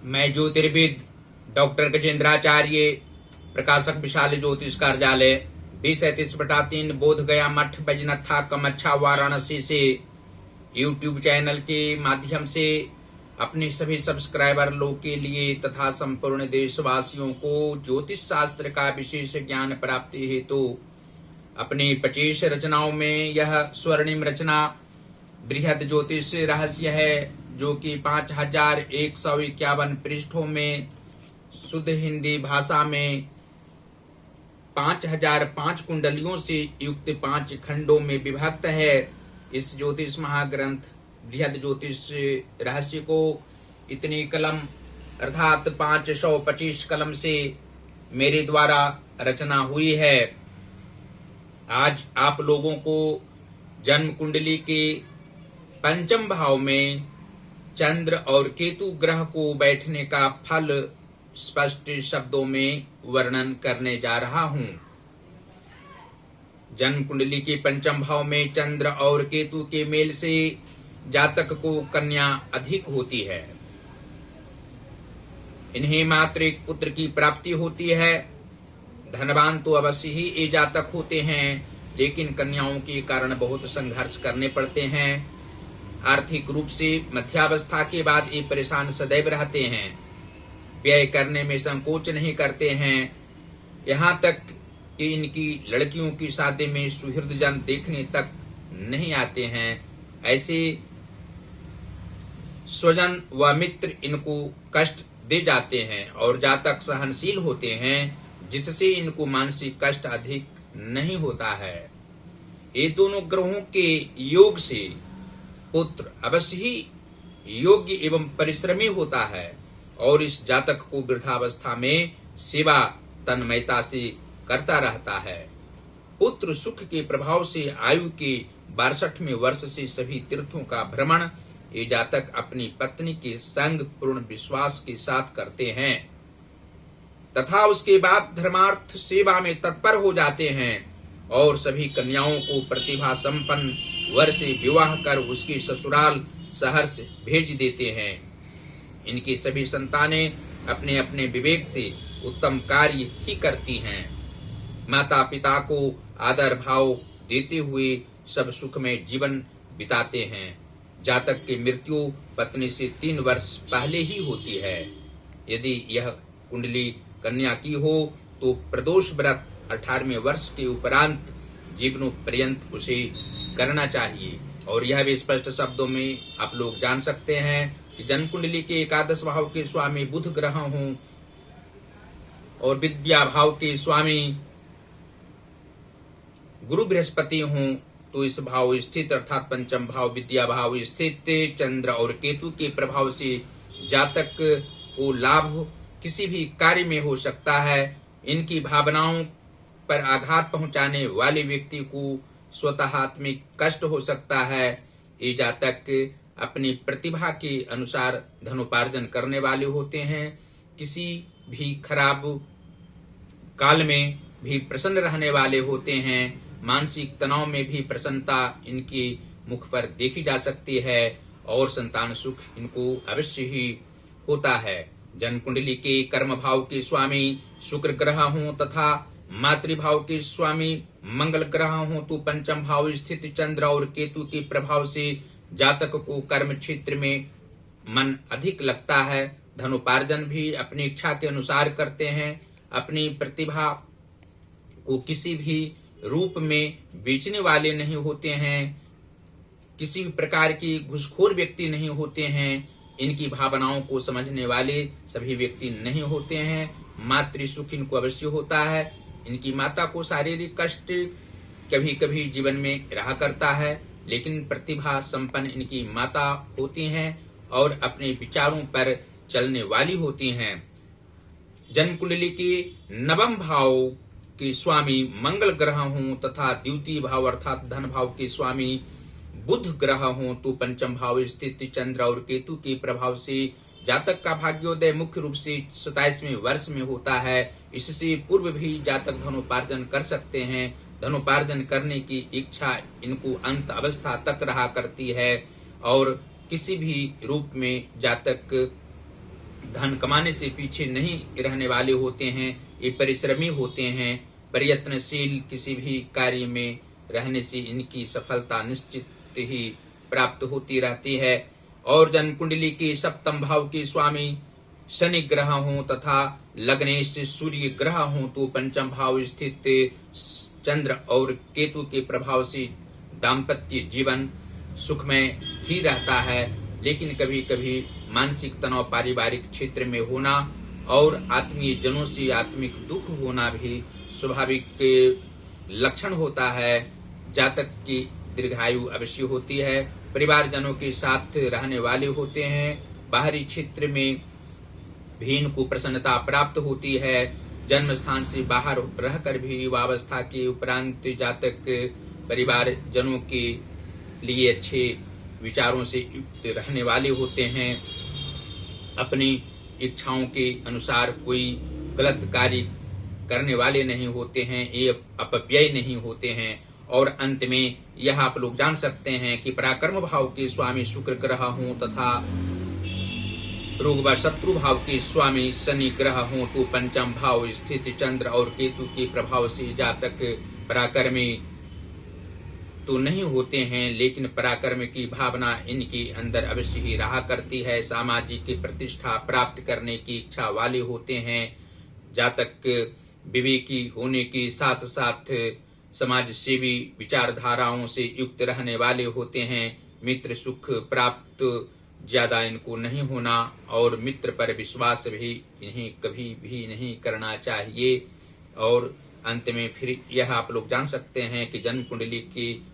मैं ज्योतिर्विद डॉक्टर गजेंद्राचार्य, प्रकाशक विशाल ज्योतिष कार्यालय 2037/3 बोध गया मठ बैजनाथा कमच्छा वाराणसी से यूट्यूब चैनल के माध्यम से अपने सभी सब्सक्राइबर लोग के लिए तथा संपूर्ण देशवासियों को ज्योतिष शास्त्र का विशेष ज्ञान प्राप्ति हेतु अपनी 25 रचनाओं में यह स्वर्णिम रचना बृहद ज्योतिष रहस्य है, जो कि 5151 पृष्ठों में शुद्ध हिंदी भाषा में 5005 कुंडलियों से युक्त 5 खंडों में विभक्त है। इस ज्योतिष महाग्रंथ बृहद ज्योतिष रहस्य को इतनी कलम अर्थात 525 कलम से मेरे द्वारा रचना हुई है। आज आप लोगों को जन्म कुंडली के पंचम भाव में चंद्र और केतु ग्रह को बैठने का फल स्पष्ट शब्दों में वर्णन करने जा रहा हूं। जन्म कुंडली के पंचम भाव में चंद्र और केतु के मेल से जातक को कन्या अधिक होती है। इन्हें मात्र एक पुत्र की प्राप्ति होती है। धनवान तो अवश्य ही ये जातक होते हैं, लेकिन कन्याओं के कारण बहुत संघर्ष करने पड़ते हैं। आर्थिक रूप से मध्यावस्था के बाद ये परेशान सदैव रहते हैं। व्यय करने में संकोच नहीं करते हैं। यहाँ तक कि इनकी लड़कियों की शादी में सुहृदजन देखने तक नहीं आते हैं। ऐसे स्वजन व मित्र इनको कष्ट दे जाते हैं और जातक सहनशील होते हैं, जिससे इनको मानसिक कष्ट अधिक नहीं होता है। ये दोनों ग्रहों के योग से पुत्र अवश्य ही योग्य एवं परिश्रमी होता है और इस जातक को वृद्धावस्था में सेवा तन्मयता से करता रहता है। पुत्र सुख के प्रभाव से आयु के 62वें वर्ष से सभी तीर्थों का भ्रमण ये जातक अपनी पत्नी के संग पूर्ण विश्वास के साथ करते हैं तथा उसके बाद धर्मार्थ सेवा में तत्पर हो जाते हैं और सभी कन्याओं को प्रतिभा संपन्न वर से विवाह कर उसके ससुराल सहर्ष भेज देते हैं। इनकी सभी संतानें अपने अपने विवेक से उत्तम कार्य ही करती हैं। माता पिता को आदर भाव देते हुए सब सुखमय जीवन बिताते हैं। जातक की मृत्यु पत्नी से 3 वर्ष पहले ही होती है। यदि यह कुंडली कन्या की हो तो प्रदोष व्रत 18वें वर्ष के उपरांत जीवनों पर्यंत उसे करना चाहिए। और यह भी स्पष्ट शब्दों में आप लोग जान सकते हैं कि जन्म कुंडली के एकादश भाव के स्वामी बुध ग्रह हों और विद्या भाव के स्वामी गुरु बृहस्पति हों, तो इस भाव स्थित अर्थात पंचम भाव विद्या भाव स्थित चंद्र और केतु के प्रभाव से जातक को लाभ किसी भी कार्य में हो सकता है। इनकी भावनाओं पर आघात पहुंचाने वाले व्यक्ति को स्वतः आत्मिक कष्ट हो सकता है। ये जातक अपनी प्रतिभा के अनुसार धनोपार्जन करने वाले होते हैं। किसी भी खराब काल में भी प्रसन्न रहने वाले होते हैं। मानसिक तनाव में भी प्रसन्नता इनकी मुख पर देखी जा सकती है और संतान सुख इनको अवश्य ही होता है। जन्म कुंडली के कर्म भाव के स्वामी शुक्र ग्रह हों तथा मातृभाव के स्वामी मंगल ग्रह हों तो पंचम भाव स्थित चंद्र और केतु के प्रभाव से जातक को कर्म क्षेत्र में मन अधिक लगता है। धनोपार्जन भी अपनी इच्छा के अनुसार करते हैं। अपनी प्रतिभा को किसी भी रूप में बेचने वाले नहीं होते हैं। किसी भी प्रकार की घूसखोर व्यक्ति नहीं होते हैं। इनकी भावनाओं को समझने वाले सभी व्यक्ति नहीं होते हैं। मातृ सुख इनको अवश्य होता है। इनकी माता को शारीरिक कष्ट कभी कभी जीवन में रहा करता है, लेकिन प्रतिभा संपन्न इनकी माता होती हैं और अपने विचारों पर चलने वाली होती हैं। जन्म कुंडली के 9वें भाव के स्वामी मंगल ग्रह हों तथा द्वितीय भाव अर्थात धन भाव के स्वामी बुध ग्रह हों तो पंचम भाव स्थित चंद्र और केतु के प्रभाव से जातक का भाग्योदय मुख्य रूप से 27वें वर्ष में होता है। इससे पूर्व भी जातक धनोपार्जन कर सकते हैं। धनोपार्जन करने की इच्छा इनको अंत अवस्था तक रहा करती है और किसी भी रूप में जातक धन कमाने से पीछे नहीं रहने वाले होते हैं, ये परिश्रमी होते हैं, प्रयत्नशील। किसी भी कार्य में रहने से इनकी सफलता निश्चित ही प्राप्त होती रहती है। और जन्म कुंडली के सप्तम भाव के स्वामी शनि ग्रह हों तथा लग्नेश सूर्य ग्रह हों तो पंचम भाव स्थित चंद्र और केतु के प्रभाव से दाम्पत्य जीवन सुखमय ही रहता है, लेकिन कभी कभी मानसिक तनाव पारिवारिक क्षेत्र में होना और आत्मीय जनों से आत्मिक दुख होना भी स्वाभाविक लक्षण होता है। जातक की दीर्घायु अवश्य होती है, परिवारजनों के साथ रहने वाले होते हैं, बाहरी क्षेत्र में भी इनको प्रसन्नता प्राप्त होती है। जन्म स्थान से बाहर रहकर भी युवावस्था के उपरांत जातक परिवार जनों के लिए अच्छे विचारों से युक्त रहने वाले होते हैं। अपनी इच्छाओं के अनुसार कोई गलत कार्य करने वाले नहीं होते हैं, ये अपव्यय नहीं होते हैं। और अंत में यह आप लोग जान सकते हैं कि पराक्रम भाव के स्वामी शुक्र ग्रह हों तथा रोग व शत्रु भाव के स्वामी शनि ग्रह हों तो पंचम भाव स्थित चंद्र और केतु के प्रभाव से जातक पराक्रमी तो नहीं होते हैं, लेकिन पराक्रम की भावना इनके अंदर अवश्य ही रहा करती है। सामाजिक प्रतिष्ठा प्राप्त करने की इच्छा वाले होते हैं। जातक विवेकी होने के साथ साथ समाज सेवी विचारधाराओं से युक्त रहने वाले होते हैं। मित्र सुख प्राप्त ज्यादा इनको नहीं होना और मित्र पर विश्वास भी इन्हें कभी भी नहीं करना चाहिए। और अंत में फिर यह आप लोग जान सकते हैं कि जन्म कुंडली की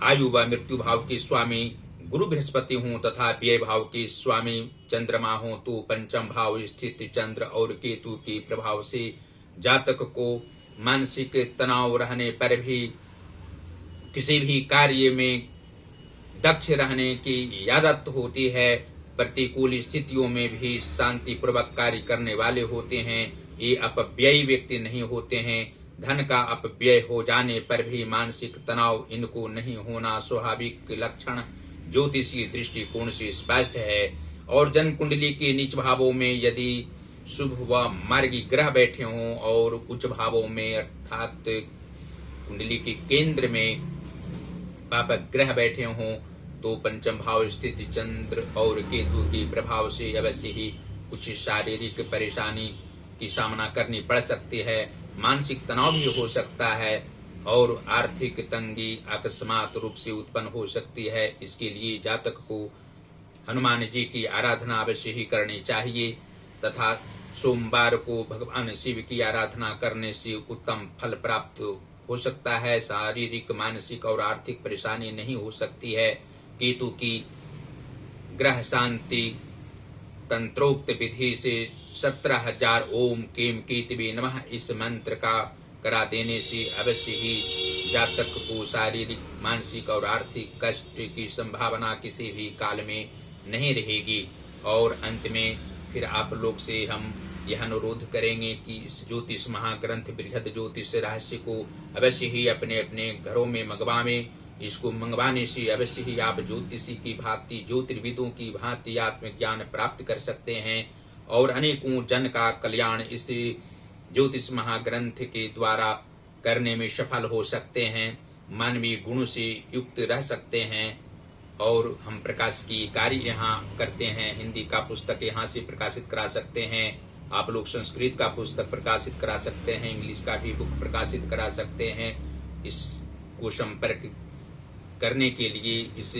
आयु व मृत्यु भाव के स्वामी गुरु बृहस्पति हों तथा व्यय भाव के स्वामी चंद्रमा हों तो पंचम भाव स्थित चंद्र और केतु के प्रभाव से जातक को मानसिक तनाव रहने पर भी किसी भी कार्य में दक्ष रहने की आदत होती है। प्रतिकूल स्थितियों में भी शांति पूर्वक कार्य करने वाले होते हैं। ये अपव्ययी व्यक्ति नहीं होते हैं। धन का अपव्यय हो जाने पर भी मानसिक तनाव इनको नहीं होना स्वाभाविक लक्षण ज्योतिषीय दृष्टिकोण से स्पष्ट है। और जन्म कुंडली के नीच भावों में यदि शुभ व मार्गी ग्रह बैठे हों और उच्च भावों में अर्थात कुंडली के केंद्र में पापक ग्रह बैठे हों तो पंचम भाव स्थित चंद्र और केतु के प्रभाव से अवश्य ही कुछ शारीरिक परेशानी की सामना करनी पड़ सकती है। मानसिक तनाव भी हो सकता है और आर्थिक तंगी अकस्मात रूप से उत्पन्न हो सकती है। इसके लिए जातक को हनुमान जी की आराधना अवश्य ही करनी चाहिए तथा सोमवार को भगवान शिव की आराधना करने से उत्तम फल प्राप्त हो सकता है। शारीरिक मानसिक और आर्थिक परेशानी नहीं हो सकती है। केतु की ग्रह शांति तंत्रोक्त विधि से 17,000 ओम केम केतवे नमः इस मंत्र का करा देने से अवश्य ही जातक को शारीरिक मानसिक और आर्थिक कष्ट की संभावना किसी भी काल में नहीं रहेगी। और अंत में फिर आप लोग से हम यह अनुरोध करेंगे कि इस ज्योतिष महाग्रंथ बृहद ज्योतिष रहस्य को अवश्य ही अपने अपने घरों में मंगवाएं। इसको मंगवाने से अवश्य ही आप ज्योतिषी की भांति ज्योतिर्विदों की भांति आत्मज्ञान प्राप्त कर सकते हैं और अनेकों जन का कल्याण इस ज्योतिष महाग्रंथ के द्वारा करने में सफल हो सकते हैं। मानवीय गुणों से युक्त रह सकते हैं। और हम प्रकाश की कार्य यहाँ करते हैं। हिंदी का पुस्तक यहाँ से प्रकाशित करा सकते हैं। आप लोग संस्कृत का पुस्तक प्रकाशित करा सकते हैं, इंग्लिश का भी बुक प्रकाशित करा सकते हैं। इसको संपर्क करने के लिए इस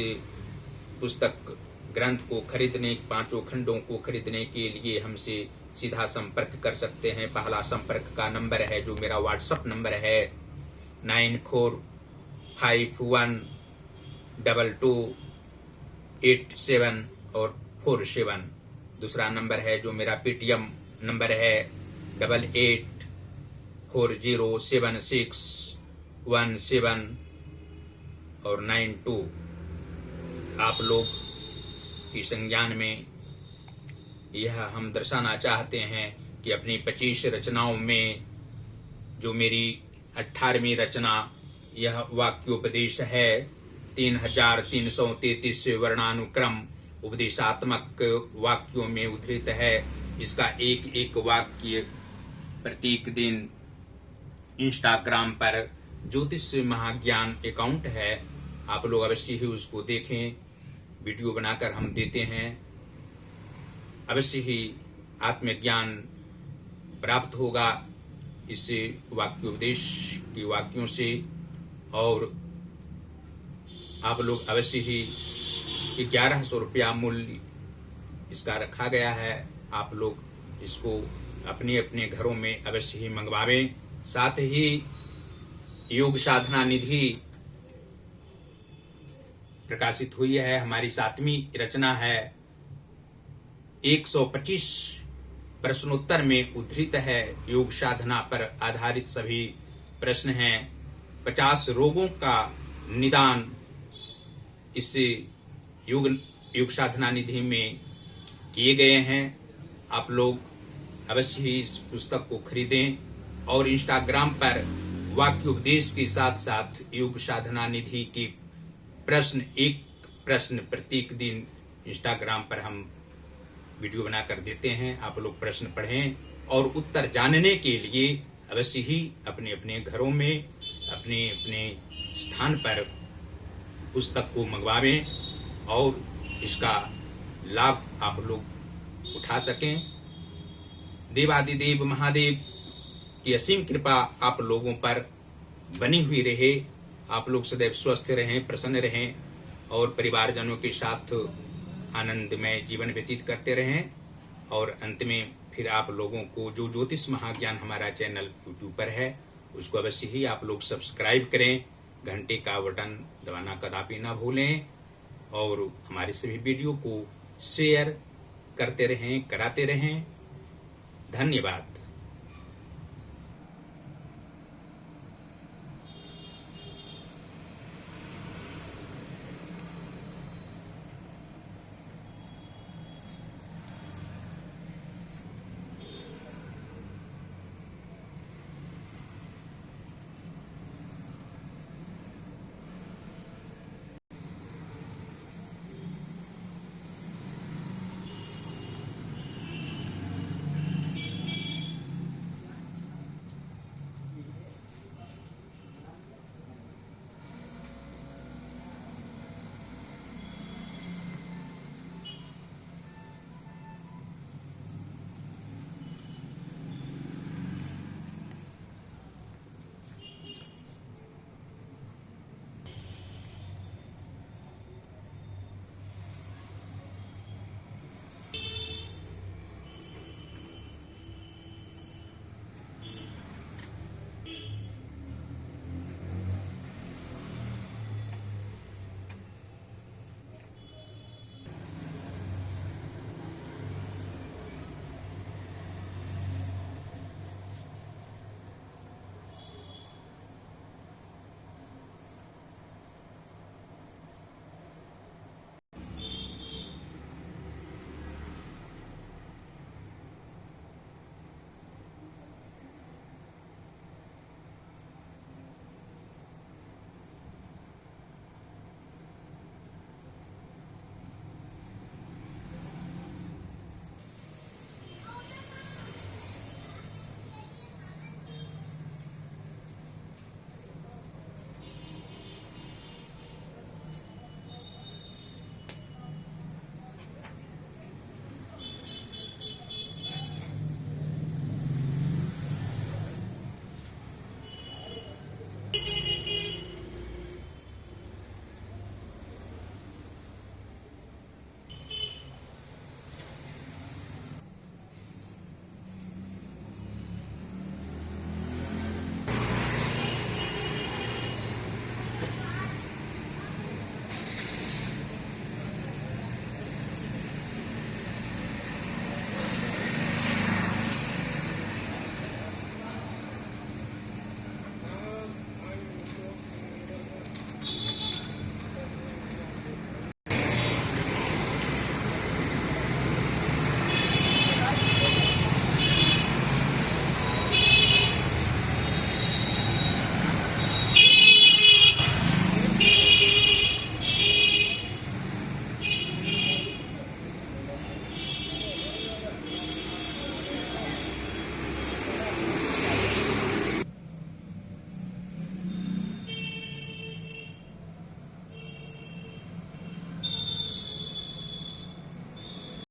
पुस्तक ग्रंथ को खरीदने 5 खंडों को खरीदने के लिए हमसे सीधा संपर्क कर सकते हैं। पहला संपर्क का नंबर है जो मेरा व्हाट्सएप नंबर है 94512287 और 47। दूसरा नंबर है जो मेरा पेटीएम नंबर है 88407617 और 92। आप लोग की संज्ञान में यह हम दर्शाना चाहते हैं कि अपनी 25 रचनाओं में जो मेरी 18वीं रचना यह वाक्योपदेश है 3333 वर्णानुक्रम उपदेशात्मक वाक्यों में उद्धृत है। इसका एक एक वाक्य प्रत्येक दिन इंस्टाग्राम पर ज्योतिष महाज्ञान अकाउंट है, आप लोग अवश्य ही उसको देखें। वीडियो बनाकर हम देते हैं, अवश्य ही आत्मज्ञान प्राप्त होगा इससे, वाक्योपदेश की वाक्यों से। और आप लोग अवश्य ही 1100 रुपया मूल्य इसका रखा गया है, आप लोग इसको अपने अपने घरों में अवश्य ही मंगवावें। साथ ही योग साधना निधि प्रकाशित हुई है, हमारी 7वीं रचना है। 125 प्रश्नोत्तर में उद्धृत है, योग साधना पर आधारित सभी प्रश्न हैं। 50 रोगों का निदान इससे योग साधना निधि में किए गए हैं। आप लोग अवश्य ही इस पुस्तक को खरीदें और इंस्टाग्राम पर वाक्य उपदेश के साथ साथ योग साधना निधि की एक प्रश्न प्रत्येक दिन इंस्टाग्राम पर हम वीडियो बनाकर देते हैं। आप लोग प्रश्न पढ़ें और उत्तर जानने के लिए अवश्य ही अपने अपने घरों में अपने अपने स्थान पर पुस्तक को मंगवावें और इसका लाभ आप लोग उठा सकें। देवादिदेव महादेव की असीम कृपा आप लोगों पर बनी हुई रहे। आप लोग सदैव स्वस्थ रहें, प्रसन्न रहें और परिवारजनों के साथ आनंदमय जीवन व्यतीत करते रहें। और अंत में फिर आप लोगों को जो ज्योतिष महाज्ञान हमारा चैनल यूट्यूब पर है उसको अवश्य ही आप लोग सब्सक्राइब करें, घंटे का बटन दबाना कदापि ना भूलें और हमारे सभी वीडियो को शेयर करते रहें, कराते रहें। धन्यवाद।